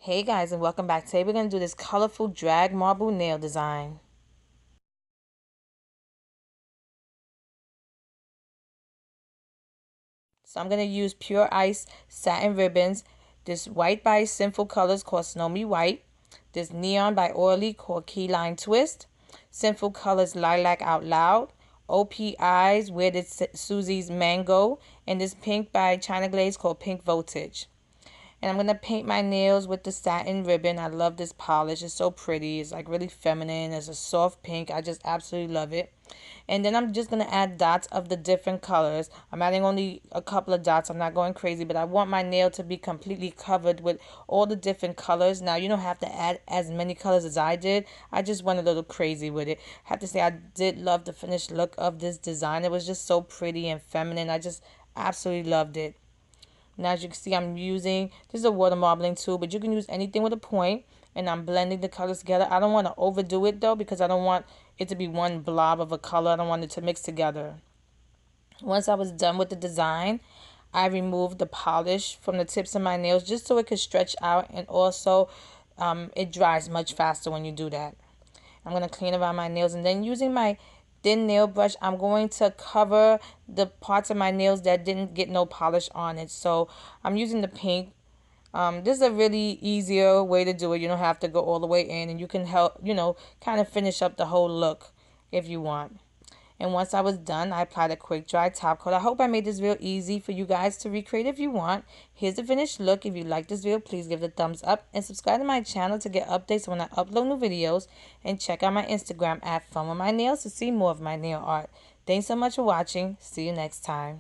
Hey guys, and welcome back. Today we're going to do this colorful drag marble nail design. So I'm going to use pure ice satin ribbons, this white by Sinful Colors called Snow Me White, this neon by Oily called Key Line Twist, Sinful Colors Lilac Out Loud, OP Eyes Where Did Susie's Mango, and this pink by China Glaze called Pink Voltage. And I'm going to paint my nails with the satin ribbon. I love this polish. It's so pretty. It's like really feminine. It's a soft pink. I just absolutely love it. And then I'm just going to add dots of the different colors. I'm adding only a couple of dots. I'm not going crazy, but I want my nail to be completely covered with all the different colors. Now, you don't have to add as many colors as I did. I just went a little crazy with it. I have to say I did love the finished look of this design. It was just so pretty and feminine. I just absolutely loved it. Now, as you can see, I'm using, this is a water marbling tool, but you can use anything with a point, and I'm blending the colors together. I don't want to overdo it, though, because I don't want it to be one blob of a color. I don't want it to mix together. Once I was done with the design, I removed the polish from the tips of my nails just so it could stretch out, and also it dries much faster when you do that. I'm going to clean around my nails, and then using my thin nail brush, I'm going to cover the parts of my nails that didn't get no polish on it. So I'm using the pink. This is a really easier way to do it. You don't have to go all the way in, and you can help, kind of finish up the whole look if you want. And once I was done, I applied a quick dry top coat. I hope I made this real easy for you guys to recreate if you want. Here's the finished look. If you like this video, please give it a thumbs up and subscribe to my channel to get updates when I upload new videos. And check out my Instagram at Funwithmynails to see more of my nail art. Thanks so much for watching. See you next time.